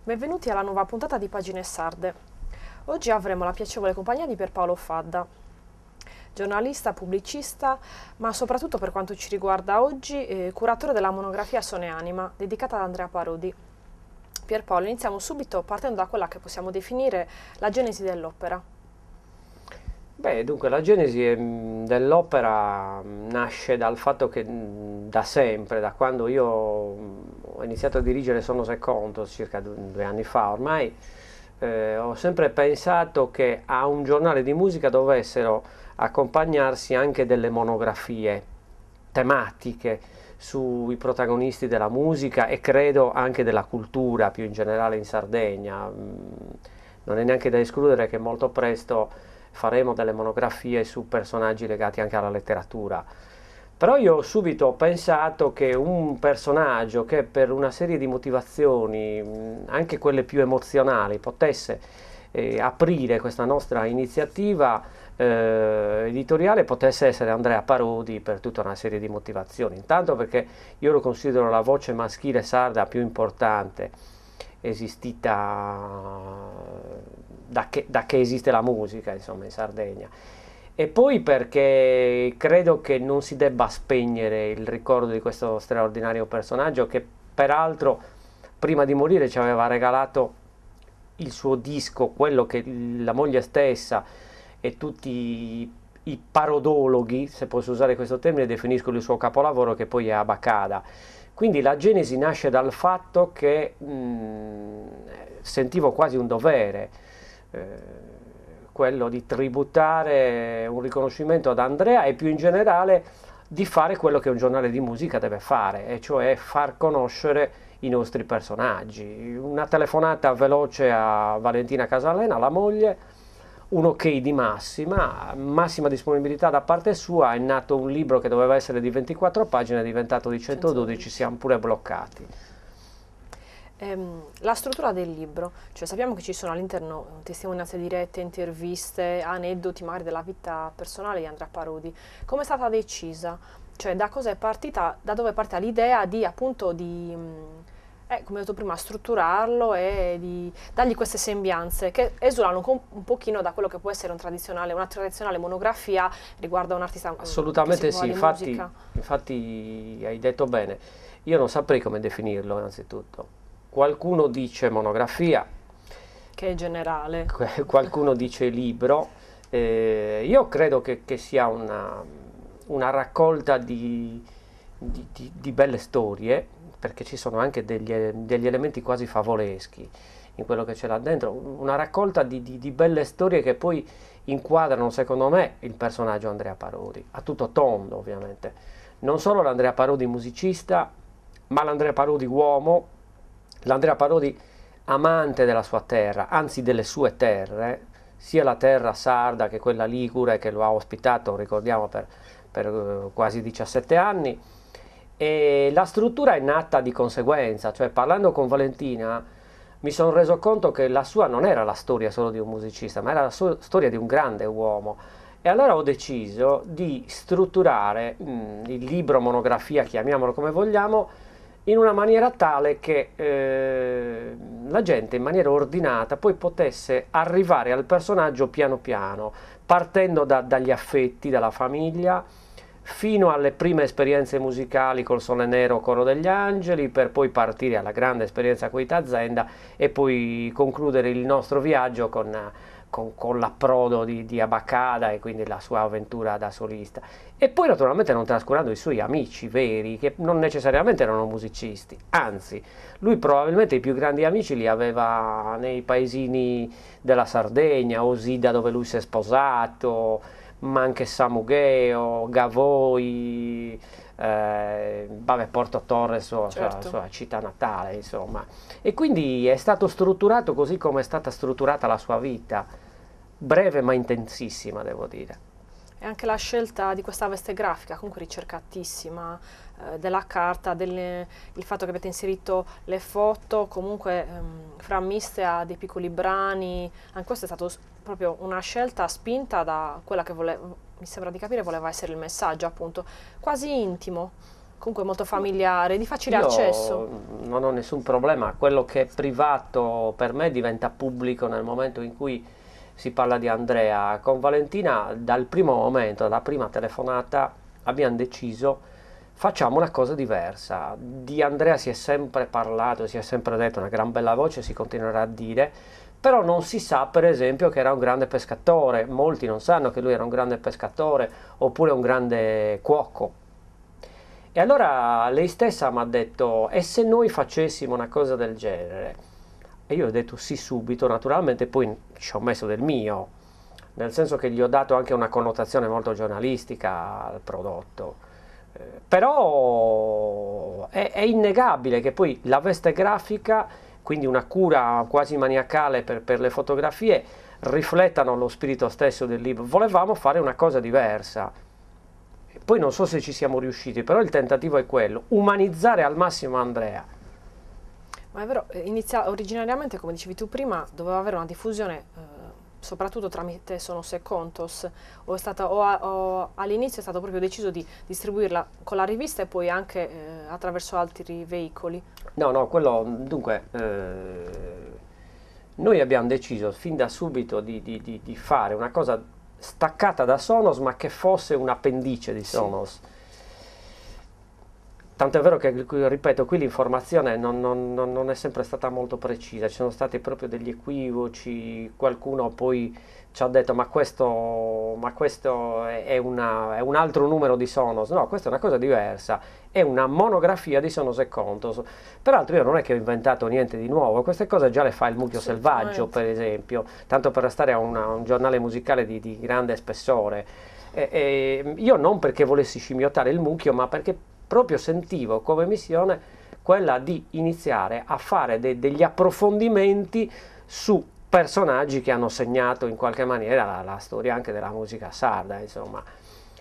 Benvenuti alla nuova puntata di Pagine Sarde. Oggi avremo la piacevole compagnia di Pierpaolo Fadda, giornalista, pubblicista, ma soprattutto per quanto ci riguarda oggi, curatore della monografia Sone Anima, dedicata ad Andrea Parodi. Pierpaolo, iniziamo subito partendo da quella che possiamo definire la genesi dell'opera. Beh, dunque la genesi dell'opera nasce dal fatto che da sempre, da quando io ho iniziato a dirigere Sonos e Contos, circa due anni fa ormai, ho sempre pensato che a un giornale di musica dovessero accompagnarsi anche delle monografie tematiche sui protagonisti della musica e credo anche della cultura più in generale in Sardegna. Non è neanche da escludere che molto presto faremo delle monografie su personaggi legati anche alla letteratura. Però io ho subito pensato che un personaggio che per una serie di motivazioni, anche quelle più emozionali, potesse aprire questa nostra iniziativa editoriale potesse essere Andrea Parodi per tutta una serie di motivazioni. Intanto perché io lo considero la voce maschile sarda più importante esistita da che esiste la musica, insomma, in Sardegna. E poi perché credo che non si debba spegnere il ricordo di questo straordinario personaggio che peraltro prima di morire ci aveva regalato il suo disco, quello che la moglie stessa e tutti i parodologhi, se posso usare questo termine, definiscono il suo capolavoro, che poi è Abacada. Quindi la genesi nasce dal fatto che sentivo quasi un dovere, quello di tributare un riconoscimento ad Andrea e più in generale di fare quello che un giornale di musica deve fare, e cioè far conoscere i nostri personaggi. Una telefonata veloce a Valentina Casalena, la moglie, un ok di massima disponibilità da parte sua, è nato un libro che doveva essere di 24 pagine, è diventato di 112, siamo pure bloccati. La struttura del libro, cioè sappiamo che ci sono all'interno testimonianze dirette, interviste, aneddoti magari della vita personale di Andrea Parodi. Come è stata decisa? Cioè da cosa è partita, da dove è partita l'idea di appunto come ho detto prima, strutturarlo e di dargli queste sembianze che esulano un pochino da quello che può essere una tradizionale monografia riguardo a un artista. Assolutamente sì, infatti hai detto bene. Io non saprei come definirlo innanzitutto. Qualcuno dice monografia, che è generale, qualcuno dice libro. Io credo che sia una raccolta di belle storie, perché ci sono anche degli elementi quasi favoleschi in quello che c'è là dentro, una raccolta di belle storie che poi inquadrano, secondo me, il personaggio Andrea Parodi, a tutto tondo ovviamente. Non solo l'Andrea Parodi musicista, ma l'Andrea Parodi uomo, l'Andrea Parodi amante della sua terra, anzi delle sue terre, sia la terra sarda che quella ligure, che lo ha ospitato, ricordiamo, per quasi 17 anni. E la struttura è nata di conseguenza, cioè parlando con Valentina mi sono reso conto che la sua non era la storia solo di un musicista, ma era la storia di un grande uomo. E allora ho deciso di strutturare il libro monografia, chiamiamolo come vogliamo, in una maniera tale che la gente in maniera ordinata poi potesse arrivare al personaggio piano piano, partendo dagli affetti, dalla famiglia, fino alle prime esperienze musicali col Sole Nero Coro degli Angeli, per poi partire alla grande esperienza con Itazenda e poi concludere il nostro viaggio con l'approdo di Abacada e quindi la sua avventura da solista. E poi naturalmente non trascurando i suoi amici veri, che non necessariamente erano musicisti, anzi, lui probabilmente i più grandi amici li aveva nei paesini della Sardegna, Osida dove lui si è sposato, ma anche Samugheo, Gavoi, Porto Torres, sua città natale, insomma. E quindi è stato strutturato così come è stata strutturata la sua vita, breve ma intensissima, devo dire. E anche la scelta di questa veste grafica, comunque ricercatissima, della carta, il fatto che avete inserito le foto, comunque frammiste a dei piccoli brani, anche questo è stato proprio una scelta spinta da quella che mi sembra di capire voleva essere il messaggio, appunto, quasi intimo. comunque molto familiare, di facile accesso. Non ho nessun problema, quello che è privato per me diventa pubblico nel momento in cui si parla di Andrea. Con Valentina dal primo momento, dalla prima telefonata, abbiamo deciso facciamo una cosa diversa. Di Andrea si è sempre parlato, si è sempre detto, una gran bella voce, si continuerà a dire, però non si sa per esempio che era un grande pescatore, molti non sanno che lui era un grande pescatore oppure un grande cuoco. E allora lei stessa mi ha detto, e se noi facessimo una cosa del genere? E io ho detto sì subito, naturalmente poi ci ho messo del mio, nel senso che gli ho dato anche una connotazione molto giornalistica al prodotto. Però è innegabile che poi la veste grafica, quindi una cura quasi maniacale per le fotografie, riflettano lo spirito stesso del libro. Volevamo fare una cosa diversa. Poi non so se ci siamo riusciti, però il tentativo è quello, umanizzare al massimo Andrea. Ma è vero, originariamente, come dicevi tu prima, doveva avere una diffusione soprattutto tramite Sonos e Contos, o all'inizio è stato proprio deciso di distribuirla con la rivista e poi anche attraverso altri veicoli. No, quello, dunque, noi abbiamo deciso fin da subito di fare una cosa staccata da Sonos, ma che fosse un appendice di Sonos. Sì. Tanto è vero che, ripeto, qui l'informazione non è sempre stata molto precisa, ci sono stati proprio degli equivoci, qualcuno poi ci ha detto ma questo è un altro numero di Sonos, no, questa è una cosa diversa, è una monografia di Sonos e Contos. Peraltro io non è che ho inventato niente di nuovo, queste cose già le fa il Mucchio Selvaggio per esempio, tanto per restare a un giornale musicale di grande spessore. Io non perché volessi scimmiottare il Mucchio, ma perché proprio sentivo come missione quella di iniziare a fare degli approfondimenti su personaggi che hanno segnato in qualche maniera la storia anche della musica sarda, insomma.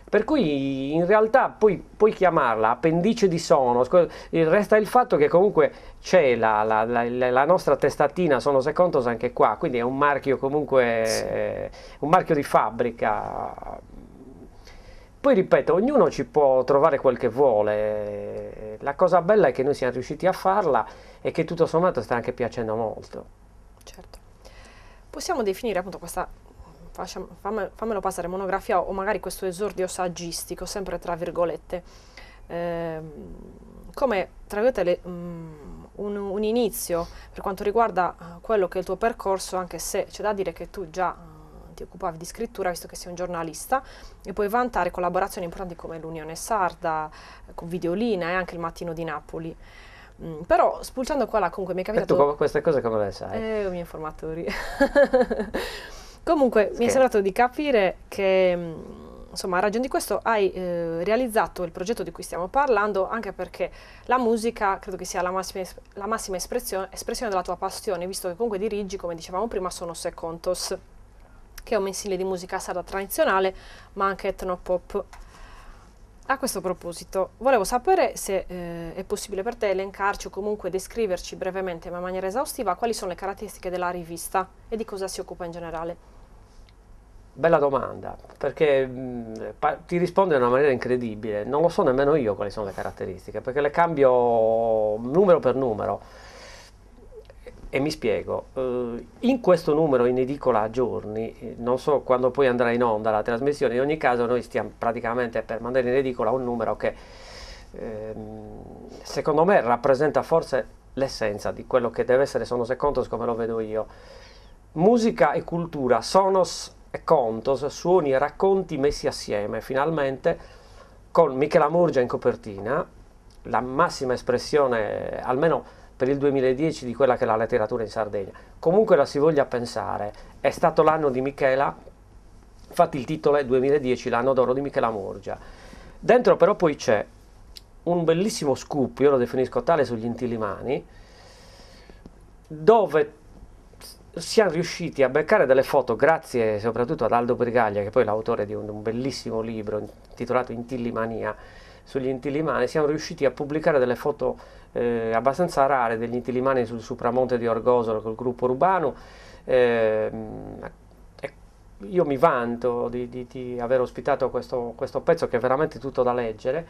Per cui in realtà puoi chiamarla appendice di Sonos, resta il fatto che comunque c'è la nostra testatina Sonos e Contos anche qua, quindi è un marchio comunque, sì, un marchio di fabbrica. Poi ripeto, ognuno ci può trovare quel che vuole, la cosa bella è che noi siamo riusciti a farla e che tutto sommato sta anche piacendo molto. Certo. Possiamo definire appunto questa, fammelo passare, monografia o magari questo esordio saggistico, sempre tra virgolette, come tra virgolette un inizio per quanto riguarda quello che è il tuo percorso, anche se c'è da dire che tu già ti occupavi di scrittura, visto che sei un giornalista, e puoi vantare collaborazioni importanti come l'Unione Sarda, con Videolina e anche il Mattino di Napoli. Però spulciando qua là comunque mi è capitato... E tu queste cose come le sai? I miei informatori. Comunque mi è sembrato di capire che, insomma, a ragione di questo hai realizzato il progetto di cui stiamo parlando, anche perché la musica credo che sia la massima espressione della tua passione, visto che comunque dirigi, come dicevamo prima, Sonos e Contos, che è un mensile di musica sarda tradizionale, ma anche etnopop. A questo proposito, volevo sapere se è possibile per te elencarci o comunque descriverci brevemente, ma in maniera esaustiva, quali sono le caratteristiche della rivista e di cosa si occupa in generale. Bella domanda, perché ti rispondo in una maniera incredibile. Non lo so nemmeno io quali sono le caratteristiche, perché le cambio numero per numero. E mi spiego, in questo numero in edicola a giorni, non so quando poi andrà in onda la trasmissione, in ogni caso noi stiamo praticamente per mandare in edicola un numero che secondo me rappresenta forse l'essenza di quello che deve essere Sonos e Contos come lo vedo io. Musica e cultura, Sonos e Contos, suoni e racconti messi assieme finalmente, con Michela Murgia in copertina, la massima espressione, almeno per il 2010, di quella che è la letteratura in Sardegna. Comunque la si voglia pensare, è stato l'anno di Michela, infatti il titolo è 2010, l'anno d'oro di Michela Murgia. Dentro però poi c'è un bellissimo scoop, io lo definisco tale, sugli Inti-Illimani, dove siamo riusciti a beccare delle foto, grazie soprattutto ad Aldo Brigaglia, che poi è l'autore di un bellissimo libro intitolato Inti-Illimania, sugli Inti-Illimani, siamo riusciti a pubblicare delle foto abbastanza rare degli Inti-Illimani sul Supramonte di Orgosolo col gruppo Rubano. Io mi vanto di aver ospitato questo pezzo che è veramente tutto da leggere,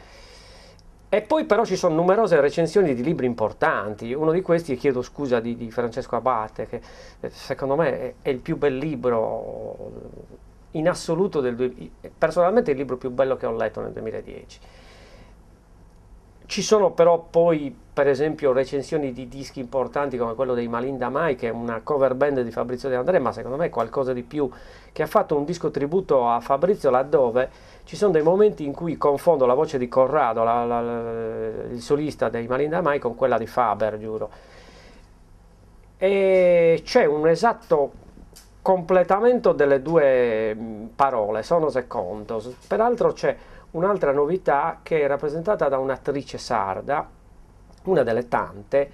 E poi però ci sono numerose recensioni di libri importanti. Uno di questi, e chiedo scusa, di Francesco Abate, che secondo me è il più bel libro in assoluto personalmente è il libro più bello che ho letto nel 2010. Ci sono però poi, per esempio, recensioni di dischi importanti come quello dei Malinda Mai, che è una cover band di Fabrizio De André, ma secondo me è qualcosa di più, che ha fatto un disco tributo a Fabrizio laddove ci sono dei momenti in cui confondo la voce di Corrado, il solista dei Malinda Mai, con quella di Faber, giuro. E c'è un esatto completamento delle due parole, sonos e contos. Peraltro c'è un'altra novità che è rappresentata da un'attrice sarda, una delle tante,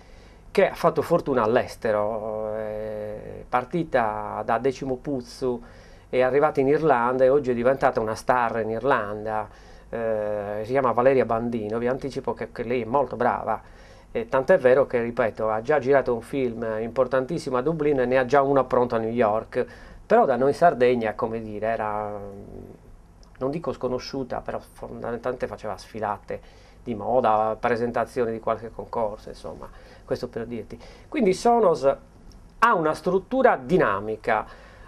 che ha fatto fortuna all'estero, è partita da Decimo Puzzu, è arrivata in Irlanda e oggi è diventata una star in Irlanda, si chiama Valeria Bandino, vi anticipo che lei è molto brava, tant'è vero che, ripeto, ha già girato un film importantissimo a Dublino e ne ha già uno pronto a New York, però da noi in Sardegna, come dire, era, non dico sconosciuta, però fondamentalmente faceva sfilate di moda, presentazioni di qualche concorso, insomma, questo per dirti. Quindi Sonos ha una struttura dinamica,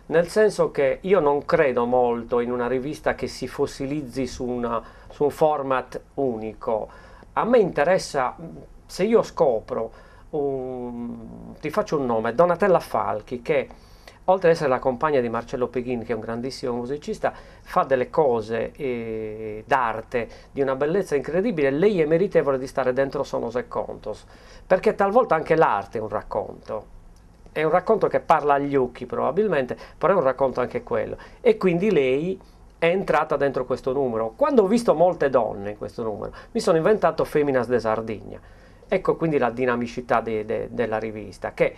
nel senso che io non credo molto in una rivista che si fossilizzi su un format unico. A me interessa, se io scopro, ti faccio un nome, Donatella Falchi, che oltre ad essere la compagna di Marcello Peghin, che è un grandissimo musicista, fa delle cose d'arte di una bellezza incredibile. Lei è meritevole di stare dentro Sonos e Contos, perché talvolta anche l'arte è un racconto che parla agli occhi probabilmente, però è un racconto anche quello, e quindi lei è entrata dentro questo numero. Quando ho visto molte donne in questo numero, mi sono inventato Feminas de Sardegna. Ecco quindi la dinamicità della rivista, che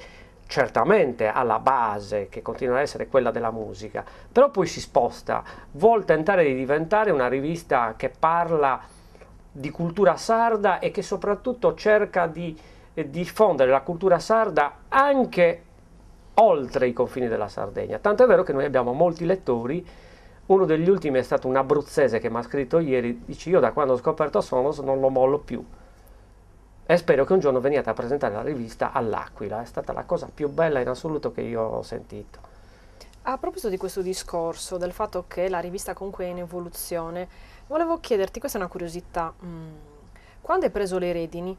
certamente alla base, che continua ad essere quella della musica, però poi si sposta, vuol tentare di diventare una rivista che parla di cultura sarda e che soprattutto cerca di diffondere la cultura sarda anche oltre i confini della Sardegna. Tanto è vero che noi abbiamo molti lettori. Uno degli ultimi è stato un abruzzese che mi ha scritto ieri, dice: io da quando ho scoperto Sonos non lo mollo più e spero che un giorno veniate a presentare la rivista all'Aquila. È stata la cosa più bella in assoluto che io ho sentito. A proposito di questo discorso, del fatto che la rivista comunque è in evoluzione, volevo chiederti, questa è una curiosità, quando hai preso le redini,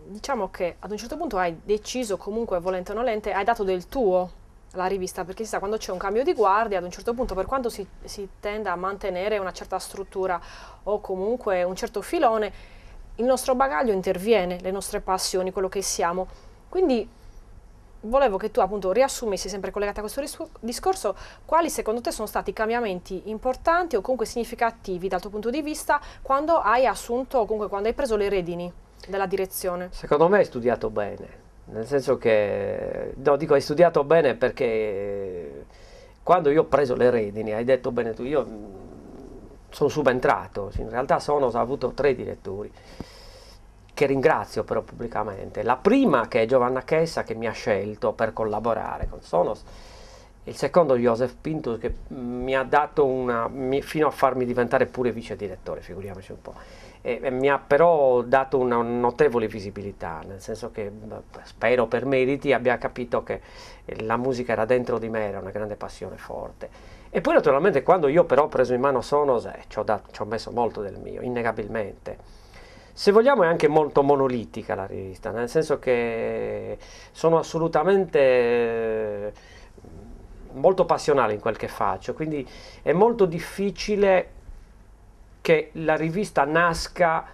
diciamo che ad un certo punto hai deciso, comunque volente o nolente, hai dato del tuo alla rivista, perché si sa, quando c'è un cambio di guardia, ad un certo punto, per quanto si tenda a mantenere una certa struttura o comunque un certo filone, il nostro bagaglio interviene, le nostre passioni, quello che siamo. Quindi volevo che tu appunto riassumessi, sempre collegata a questo discorso, quali secondo te sono stati i cambiamenti importanti o comunque significativi dal tuo punto di vista quando hai assunto o comunque quando hai preso le redini della direzione? Secondo me hai studiato bene, nel senso che, no, dico hai studiato bene perché quando io ho preso le redini, hai detto bene tu, io sono subentrato, in realtà Sonos ha avuto 3 direttori, che ringrazio però pubblicamente. La prima, che è Giovanna Chessa, che mi ha scelto per collaborare con Sonos, il secondo Joseph Pintus, che mi ha dato fino a farmi diventare pure vice direttore, figuriamoci un po', e mi ha però dato una notevole visibilità, nel senso che spero per meriti abbia capito che la musica era dentro di me, era una grande passione forte. E poi naturalmente quando io però ho preso in mano Sonos ci ho messo molto del mio, innegabilmente. Se vogliamo è anche molto monolitica la rivista, nel senso che sono assolutamente molto passionale in quel che faccio, quindi è molto difficile che la rivista nasca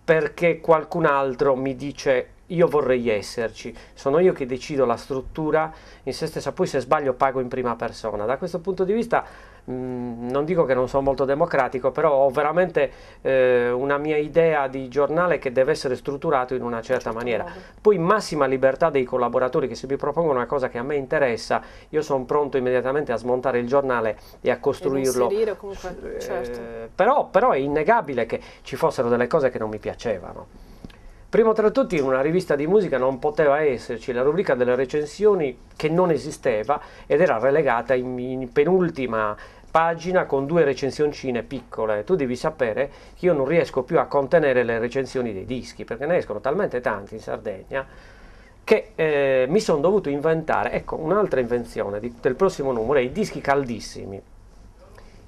perché qualcun altro mi dice io vorrei esserci, sono io che decido la struttura in se stessa, poi se sbaglio pago in prima persona. Da questo punto di vista non dico che non sono molto democratico, però ho veramente una mia idea di giornale che deve essere strutturato in una certa maniera. Poi massima libertà dei collaboratori, che se mi propongono una cosa che a me interessa, io sono pronto immediatamente a smontare il giornale e a costruirlo. Comunque, certo. Però è innegabile che ci fossero delle cose che non mi piacevano. Primo tra tutti, in una rivista di musica non poteva esserci la rubrica delle recensioni, che non esisteva ed era relegata in penultima pagina con 2 recensioncine piccole. Tu devi sapere che io non riesco più a contenere le recensioni dei dischi, perché ne escono talmente tanti in Sardegna che mi sono dovuto inventare, ecco, un'altra invenzione del prossimo numero è i dischi caldissimi,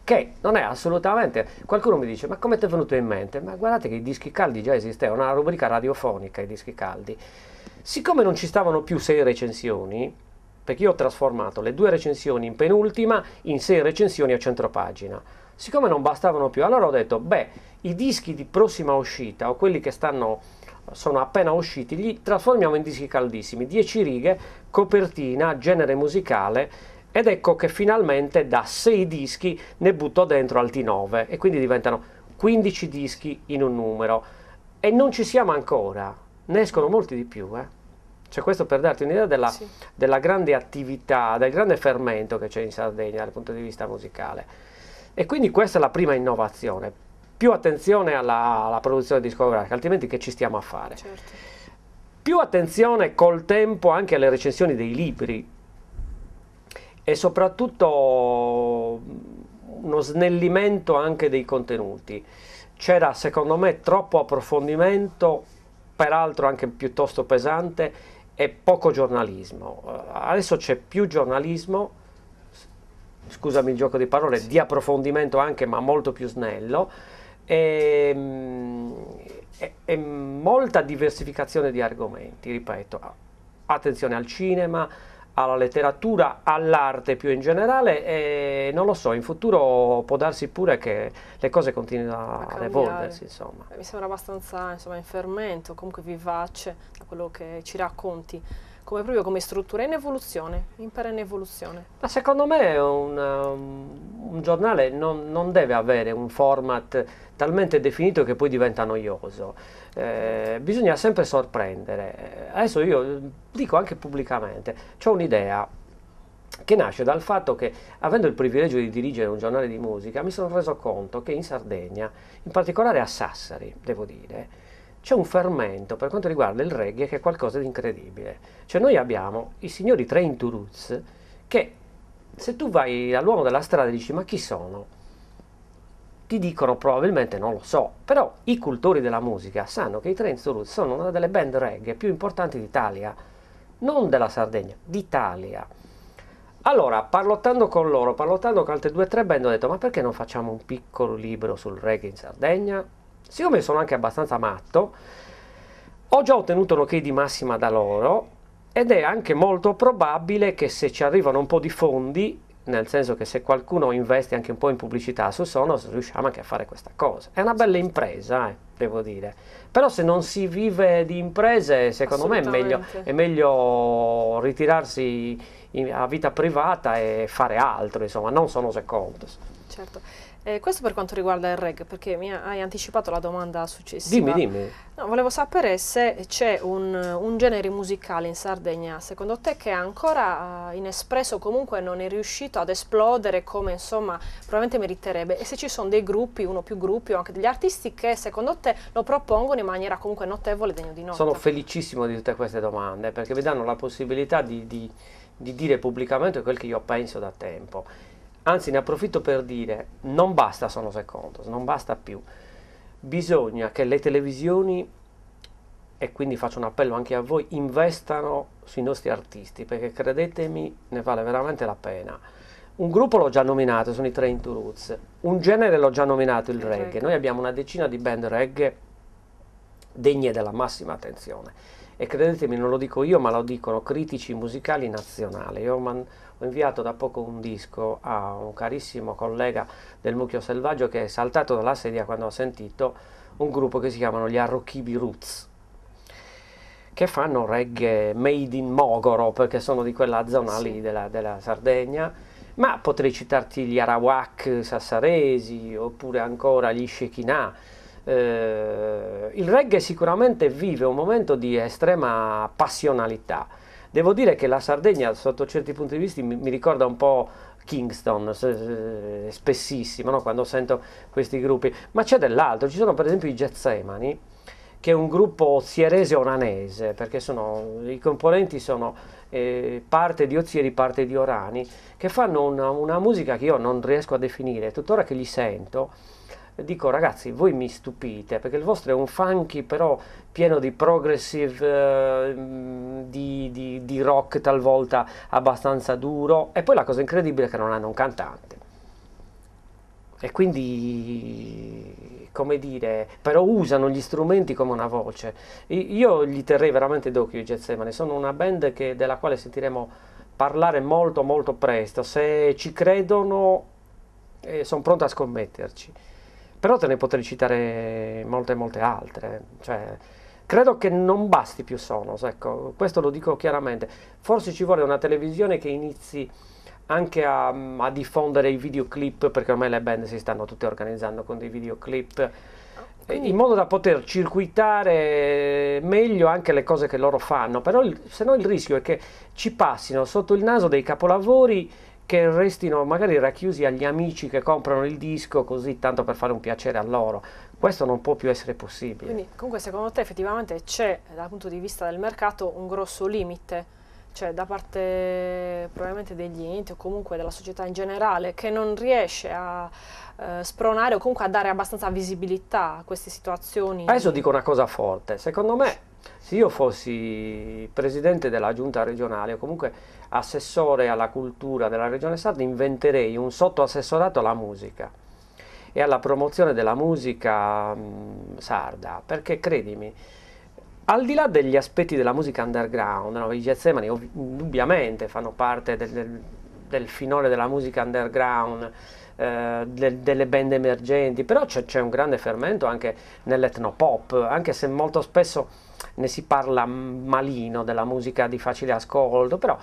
che non è assolutamente, qualcuno mi dice, ma come ti è venuto in mente? Ma guardate che i dischi caldi già esisteva, una rubrica radiofonica, i dischi caldi. Siccome non ci stavano più 6 recensioni, perché io ho trasformato le 2 recensioni in penultima in 6 recensioni a centropagina, siccome non bastavano più, allora ho detto, beh, i dischi di prossima uscita o quelli che sono appena usciti, li trasformiamo in dischi caldissimi, 10 righe, copertina, genere musicale, ed ecco che finalmente da 6 dischi ne butto dentro altri 9 e quindi diventano 15 dischi in un numero. E non ci siamo ancora, ne escono molti di più. Cioè, questo per darti un'idea della grande attività, del grande fermento che c'è in Sardegna dal punto di vista musicale. E quindi questa è la prima innovazione. Più attenzione alla produzione discografica, altrimenti che ci stiamo a fare? Certo. Più attenzione col tempo anche alle recensioni dei libri e soprattutto uno snellimento anche dei contenuti. C'era secondo me troppo approfondimento, peraltro anche piuttosto pesante, e poco giornalismo. Adesso c'è più giornalismo, scusami il gioco di parole, sì, di approfondimento anche, ma molto più snello, e molta diversificazione di argomenti, ripeto, attenzione al cinema, alla letteratura, all'arte più in generale, e non lo so, in futuro può darsi pure che le cose continuino ad evolversi, insomma. Mi sembra abbastanza, insomma, in fermento, comunque vivace, da quello che ci racconti, proprio come struttura, in evoluzione, in perenne evoluzione. Ma secondo me un giornale non deve avere un format talmente definito che poi diventa noioso. Bisogna sempre sorprendere. Adesso io dico anche pubblicamente, ho un'idea che nasce dal fatto che, avendo il privilegio di dirigere un giornale di musica, mi sono reso conto che in Sardegna, in particolare a Sassari, devo dire, c'è un fermento per quanto riguarda il reggae che è qualcosa di incredibile. Cioè, noi abbiamo i signori Train to Roots che, se tu vai all'uomo della strada e dici ma chi sono? Ti dicono probabilmente non lo so, però i cultori della musica sanno che i Train to Roots sono una delle band reggae più importanti d'Italia, non della Sardegna, d'Italia. Allora, parlottando con loro, parlottando con altre 2 o 3 band, ho detto ma perché non facciamo un piccolo libro sul reggae in Sardegna? Siccome sono anche abbastanza matto, ho già ottenuto un ok di massima da loro, ed è anche molto probabile che se ci arrivano un po' di fondi, nel senso che se qualcuno investe anche un po' in pubblicità su Sonos, riusciamo anche a fare questa cosa. È una bella impresa, devo dire. Però se non si vive di imprese, secondo me è meglio ritirarsi a vita privata e fare altro, insomma, non Sonos e Contos. Certo. Questo per quanto riguarda il reggae, perché mi hai anticipato la domanda successiva. Dimmi. No, volevo sapere se c'è un genere musicale in Sardegna, secondo te, che è ancora inespresso, comunque non è riuscito ad esplodere come, insomma, probabilmente meriterebbe, e se ci sono dei gruppi, uno o più gruppi, o anche degli artisti che secondo te lo propongono in maniera comunque notevole, degno di nota. Sono felicissimo di tutte queste domande, perché mi danno la possibilità di dire pubblicamente quel che io penso da tempo. Anzi, ne approfitto per dire, non basta Sonos e Contos, non basta più. Bisogna che le televisioni, e quindi faccio un appello anche a voi, investano sui nostri artisti, perché credetemi, ne vale veramente la pena. Un gruppo l'ho già nominato, sono i Train to Roots. Un genere l'ho già nominato, il reggae. Noi abbiamo una decina di band reggae degne della massima attenzione. E credetemi, non lo dico io, ma lo dicono critici musicali nazionali. Io ho inviato da poco un disco a un carissimo collega del Mucchio Selvaggio che è saltato dalla sedia quando ha sentito un gruppo che si chiamano gli Arrochibi Roots, che fanno reggae made in Mogoro, perché sono di quella zona lì della Sardegna, ma potrei citarti gli Arawak sassaresi, oppure ancora gli Shekinah. Il reggae sicuramente vive un momento di estrema passionalità. Devo dire che la Sardegna, sotto certi punti di vista, mi ricorda un po' Kingston, spessissimo, no? Quando sento questi gruppi. Ma c'è dell'altro, ci sono per esempio i Getsemani, che è un gruppo ozierese-oranese, perché i componenti sono parte di Ozieri, parte di Orani, che fanno una musica che io non riesco a definire, tuttora che li sento, dico ragazzi, voi mi stupite, perché il vostro è un funky però pieno di progressive, di rock talvolta abbastanza duro, e poi la cosa incredibile è che non hanno un cantante. E quindi, come dire, però usano gli strumenti come una voce. Io gli terrei veramente d'occhio i Getsemani, sono una band della quale sentiremo parlare molto molto presto. Se ci credono, sono pronto a scommetterci. Però te ne potrei citare molte molte altre. Cioè, credo che non basti più Sonos, ecco, questo lo dico chiaramente. Forse ci vuole una televisione che inizi anche a diffondere i videoclip, perché ormai le band si stanno tutte organizzando con dei videoclip, in modo da poter circuitare meglio anche le cose che loro fanno. Però se no il rischio è che ci passino sotto il naso dei capolavori che restino magari racchiusi agli amici che comprano il disco così tanto per fare un piacere a loro. Questo non può più essere possibile. Quindi comunque secondo te effettivamente c'è dal punto di vista del mercato un grosso limite? Cioè da parte probabilmente degli enti o comunque della società in generale, che non riesce a spronare o comunque a dare abbastanza visibilità a queste situazioni? Adesso dico una cosa forte, secondo me se io fossi presidente della giunta regionale o comunque assessore alla cultura della regione sarda, inventerei un sottoassessorato alla musica e alla promozione della musica sarda, perché credimi, al di là degli aspetti della musica underground, no, i Getsemani indubbiamente fanno parte del finore della musica underground, delle band emergenti, però c'è un grande fermento anche nell'etnopop, anche se molto spesso ne si parla malino della musica di facile ascolto, però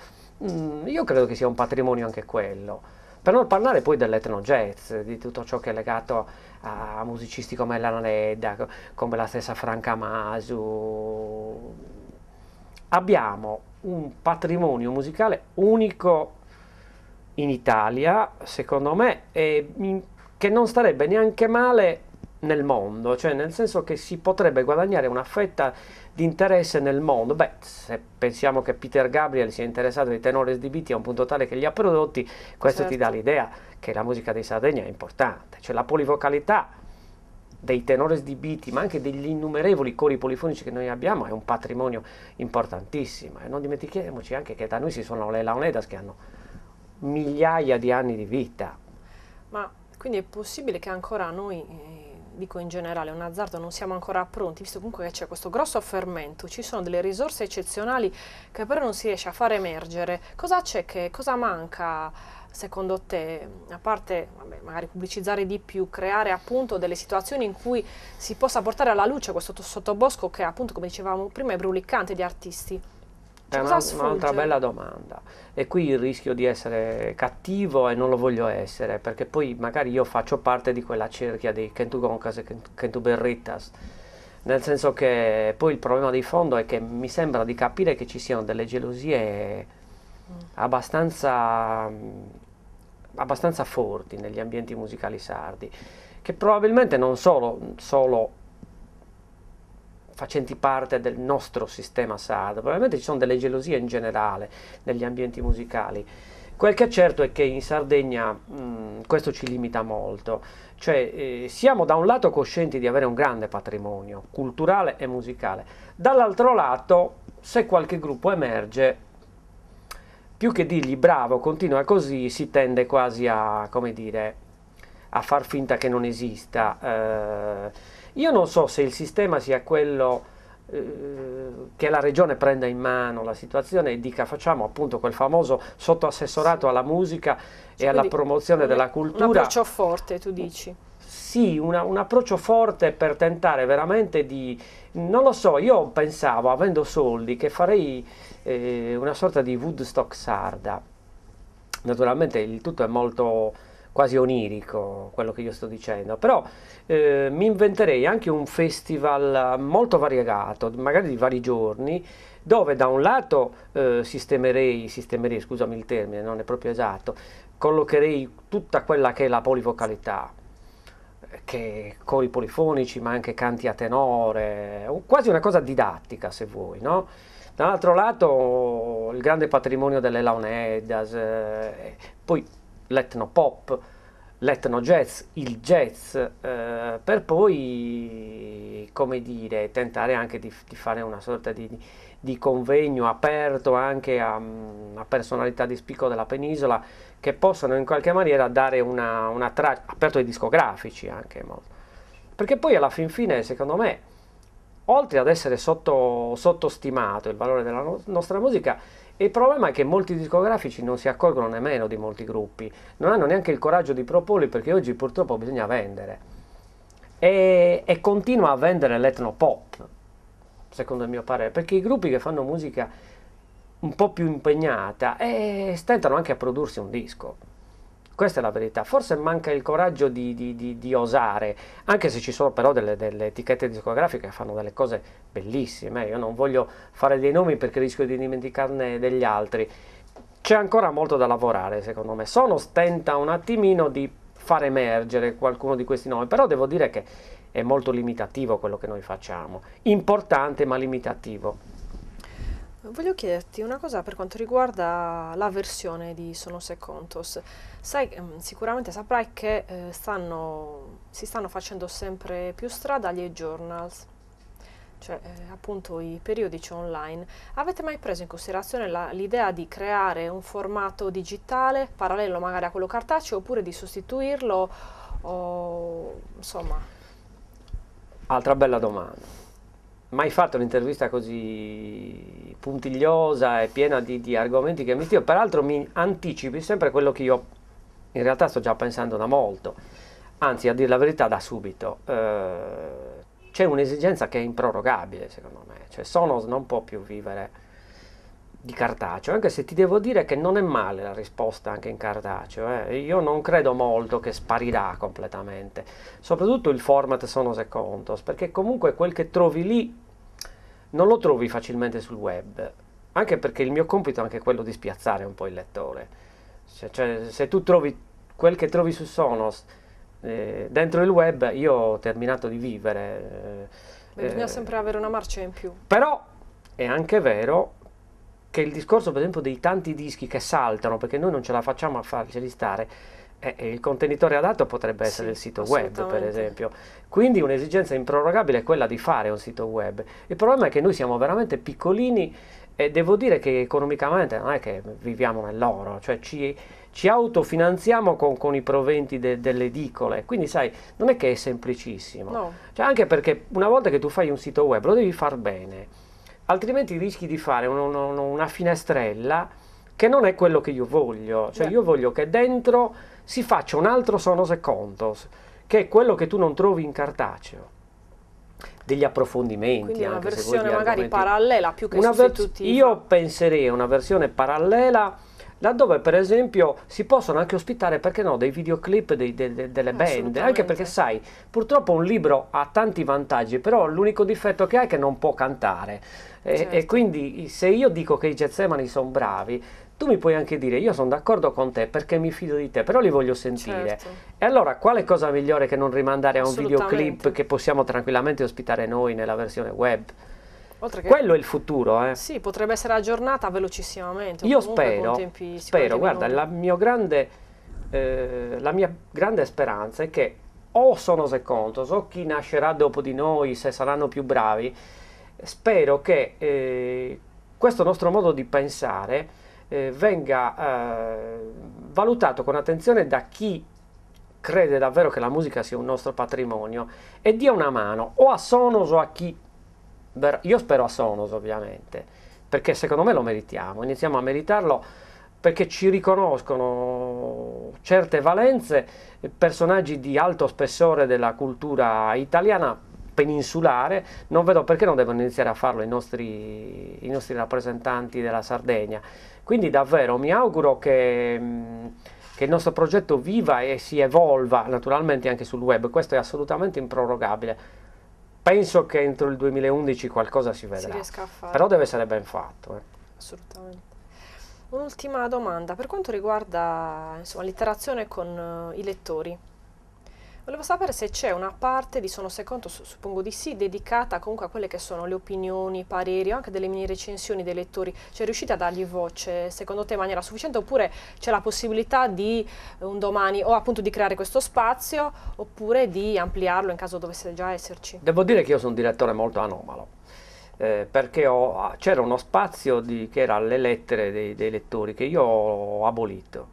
io credo che sia un patrimonio anche quello. Per non parlare poi dell'etno jazz, di tutto ciò che è legato a musicisti come Elena Ledda, come la stessa Franca Masu. Abbiamo un patrimonio musicale unico in Italia, secondo me, che non starebbe neanche male nel mondo, cioè nel senso che si potrebbe guadagnare una fetta di interesse nel mondo. Beh, se pensiamo che Peter Gabriel sia interessato ai tenores di Beatty a un punto tale che li ha prodotti, questo ti dà l'idea che la musica dei Sardegna è importante, cioè la polivocalità dei tenores di Beatty, ma anche degli innumerevoli cori polifonici che noi abbiamo, è un patrimonio importantissimo. E non dimentichiamoci anche che da noi si suonano le laonedas che hanno migliaia di anni di vita. Ma quindi è possibile che ancora noi, dico in generale, un azzardo non siamo ancora pronti, visto comunque che c'è questo grosso fermento, ci sono delle risorse eccezionali che però non si riesce a far emergere. Cosa c'è, cosa manca secondo te, a parte vabbè, magari pubblicizzare di più, creare appunto delle situazioni in cui si possa portare alla luce questo sottobosco che appunto, come dicevamo prima, è brulicante di artisti? È un'altra bella domanda, e qui il rischio di essere cattivo, e non lo voglio essere, perché poi magari io faccio parte di quella cerchia dei Kentugoncas e Kentuberritas, nel senso che poi il problema di fondo è che mi sembra di capire che ci siano delle gelosie abbastanza forti negli ambienti musicali sardi, che probabilmente non solo facenti parte del nostro sistema sardo, probabilmente ci sono delle gelosie in generale negli ambienti musicali. Quel che è certo è che in Sardegna questo ci limita molto, cioè siamo da un lato coscienti di avere un grande patrimonio culturale e musicale, dall'altro lato se qualche gruppo emerge, più che dirgli bravo, continua così, si tende quasi a, come dire, a far finta che non esista. Io non so se il sistema sia quello che la regione prenda in mano la situazione e dica facciamo appunto quel famoso sottoassessorato alla musica e alla promozione della cultura. Un approccio forte, tu dici? Sì, un approccio forte per tentare veramente di... Non lo so, io pensavo, avendo soldi, che farei una sorta di Woodstock sarda. Naturalmente il tutto è molto quasi onirico quello che io sto dicendo, però mi inventerei anche un festival molto variegato, magari di vari giorni, dove da un lato sistemerei, scusami il termine, non è proprio esatto, collocherei tutta quella che è la polivocalità, che cori polifonici, ma anche canti a tenore, quasi una cosa didattica se vuoi, no? Dall'altro lato il grande patrimonio delle Launeddas, poi l'etnopop, l'etnojazz, il jazz, per poi, come dire, tentare anche di fare una sorta di convegno aperto anche a personalità di spicco della penisola che possano in qualche maniera dare una traccia, aperto ai discografici anche molto. Perché poi alla fin fine, secondo me, oltre ad essere sottostimato il valore della nostra musica, il problema è che molti discografici non si accorgono nemmeno di molti gruppi, non hanno neanche il coraggio di proporli perché oggi purtroppo bisogna vendere. E continua a vendere l'etnopop, secondo il mio parere, perché i gruppi che fanno musica un po' più impegnata stentano anche a prodursi un disco. Questa è la verità. Forse manca il coraggio di osare, anche se ci sono però delle etichette discografiche che fanno delle cose bellissime. Io non voglio fare dei nomi perché rischio di dimenticarne degli altri. C'è ancora molto da lavorare, secondo me. Sono stenta un attimino di far emergere qualcuno di questi nomi, però devo dire che è molto limitativo quello che noi facciamo. Importante ma limitativo. Voglio chiederti una cosa per quanto riguarda la versione di Sonos e Contos. Sai, sicuramente saprai che si stanno facendo sempre più strada gli e-journals, cioè appunto i periodici online. Avete mai preso in considerazione l'idea di creare un formato digitale parallelo magari a quello cartaceo oppure di sostituirlo o insomma? Altra bella domanda. Mai fatto un'intervista così puntigliosa e piena di argomenti che mi tiro, peraltro mi anticipi sempre quello che io in realtà sto già pensando da molto, anzi a dire la verità da subito. C'è un'esigenza che è improrogabile secondo me, cioè Sonos non può più vivere di cartaceo, anche se ti devo dire che non è male la risposta anche in cartaceo, io non credo molto che sparirà completamente, soprattutto il format Sonos e Contos, perché comunque quel che trovi lì non lo trovi facilmente sul web, anche perché il mio compito è anche quello di spiazzare un po' il lettore, cioè se tu trovi quel che trovi su Sonos dentro il web, io ho terminato di vivere. Bisogna sempre avere una marcia in più. Però è anche vero che il discorso, per esempio, dei tanti dischi che saltano perché noi non ce la facciamo a farceli stare, il contenitore adatto potrebbe essere il sito web, per esempio. Quindi un'esigenza improrogabile è quella di fare un sito web. Il problema è che noi siamo veramente piccolini e devo dire che economicamente non è che viviamo nell'oro, cioè ci autofinanziamo con i proventi delle edicole, quindi sai, non è che è semplicissimo. No. Cioè, anche perché una volta che tu fai un sito web lo devi far bene, altrimenti rischi di fare una finestrella che non è quello che io voglio, cioè io voglio che dentro si faccia un altro Sonos e Contos, che è quello che tu non trovi in cartaceo, degli approfondimenti, quindi una anche versione se vuoi, magari parallela più che sostitutiva. Io penserei a una versione parallela laddove per esempio si possono anche ospitare, perché no, dei videoclip delle band, anche perché sai, purtroppo un libro ha tanti vantaggi, però l'unico difetto che ha è che non può cantare, e quindi se io dico che i Getsemani sono bravi, tu mi puoi anche dire io sono d'accordo con te perché mi fido di te, però li voglio sentire. E allora quale cosa migliore che non rimandare a un videoclip che possiamo tranquillamente ospitare noi nella versione web? Oltre che quello è il futuro, Sì, potrebbe essere aggiornata velocissimamente. Io spero, guarda, la mia grande speranza è che o Sonos e Contos o chi nascerà dopo di noi, se saranno più bravi, spero che questo nostro modo di pensare venga valutato con attenzione da chi crede davvero che la musica sia un nostro patrimonio e dia una mano o a Sonos o a chi. Io spero a Sonos ovviamente, perché secondo me lo meritiamo, iniziamo a meritarlo perché ci riconoscono certe valenze, personaggi di alto spessore della cultura italiana peninsulare, non vedo perché non devono iniziare a farlo i nostri rappresentanti della Sardegna, quindi davvero mi auguro che il nostro progetto viva e si evolva naturalmente anche sul web, questo è assolutamente improrogabile. Penso che entro il 2011 qualcosa si vedrà, però deve essere ben fatto. Assolutamente. Un'ultima domanda, per quanto riguarda l'interazione con i lettori. Volevo sapere se c'è una parte di Sono Secondo, suppongo di sì, dedicata comunque a quelle che sono le opinioni, i pareri o anche delle mini recensioni dei lettori. Cioè, riuscite a dargli voce, secondo te, in maniera sufficiente, oppure c'è la possibilità di un domani o appunto di creare questo spazio oppure di ampliarlo in caso dovesse già esserci? Devo dire che io sono un direttore molto anomalo, perché c'era uno spazio che era le lettere dei lettori che io ho abolito,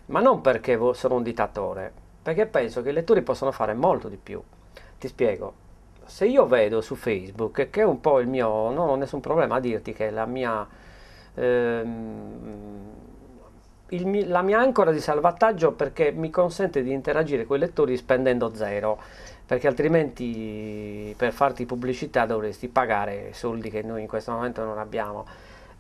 ma non perché sono un dittatore, perché penso che i lettori possono fare molto di più. Ti spiego. Se io vedo su Facebook, che è un po' il mio, non ho nessun problema a dirti che è la mia, la mia ancora di salvataggio, perché mi consente di interagire con i lettori spendendo zero, perché altrimenti per farti pubblicità dovresti pagare soldi che noi in questo momento non abbiamo.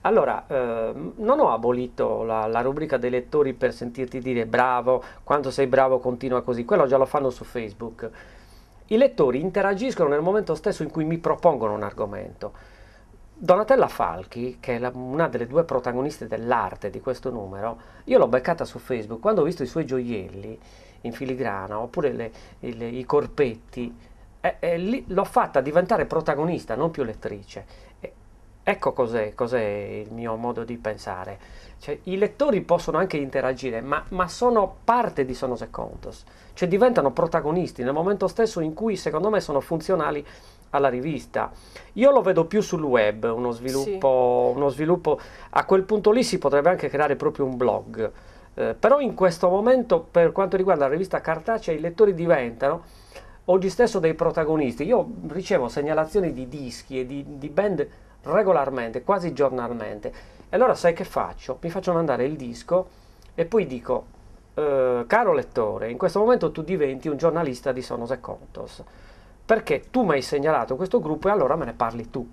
Allora, non ho abolito la rubrica dei lettori per sentirti dire bravo, quando sei bravo continua così, quello già lo fanno su Facebook. I lettori interagiscono nel momento stesso in cui mi propongono un argomento. Donatella Falchi, che è una delle due protagoniste dell'arte di questo numero, io l'ho beccata su Facebook quando ho visto i suoi gioielli in filigrana, oppure i corpetti, l'ho fatta diventare protagonista, non più lettrice. Ecco cos'è il mio modo di pensare. Cioè, i lettori possono anche interagire, ma sono parte di Sono Secondos, cioè diventano protagonisti nel momento stesso in cui secondo me sono funzionali alla rivista. Io lo vedo più sul web, uno sviluppo, a quel punto lì si potrebbe anche creare proprio un blog. Però in questo momento, per quanto riguarda la rivista cartacea, i lettori diventano oggi stesso dei protagonisti. Io ricevo segnalazioni di dischi e di band regolarmente, quasi giornalmente, e allora sai che faccio? Mi faccio mandare il disco e poi dico, caro lettore, in questo momento tu diventi un giornalista di Sonos e Contos, perché tu mi hai segnalato questo gruppo e allora me ne parli tu.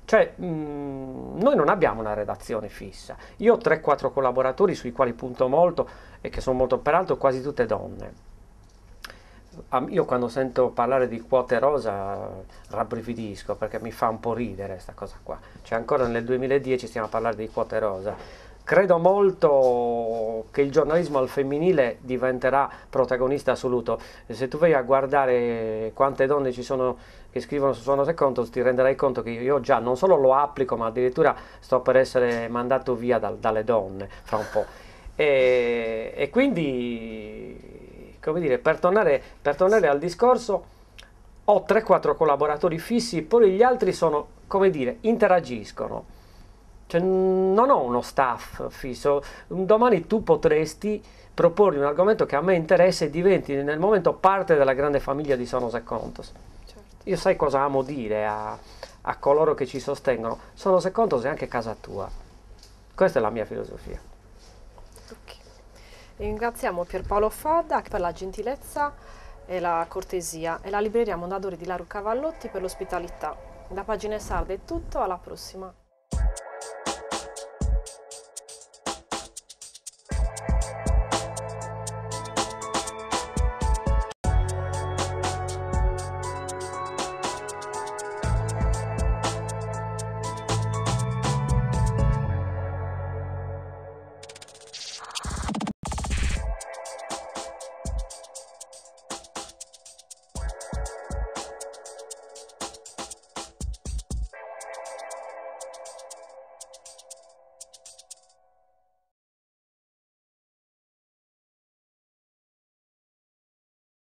Cioè, noi non abbiamo una redazione fissa. Io ho 3-4 collaboratori sui quali punto molto e che sono molto, peraltro quasi tutte donne. Io quando sento parlare di quote rosa rabbrividisco, perché mi fa un po' ridere questa cosa qua. Cioè, ancora nel 2010 stiamo a parlare di quote rosa. Credo molto che il giornalismo al femminile diventerà protagonista assoluto. Se tu vai a guardare quante donne ci sono che scrivono su Sonos e Contos, ti renderai conto che io già non solo lo applico, ma addirittura sto per essere mandato via dalle donne fra un po'. E quindi, come dire, per tornare al discorso, ho 3-4 collaboratori fissi, poi gli altri sono, come dire, interagiscono. Cioè, non ho uno staff fisso. Domani tu potresti proporre un argomento che a me interessa e diventi nel momento parte della grande famiglia di Sonos e Contos. Certo. Io sai cosa amo dire a coloro che ci sostengono? Sonos e Contos è anche casa tua. Questa è la mia filosofia. Okay. Ringraziamo Pierpaolo Fadda per la gentilezza e la cortesia e la libreria Mondadori di Laru Cavallotti per l'ospitalità. Da Pagine Sarde è tutto, alla prossima.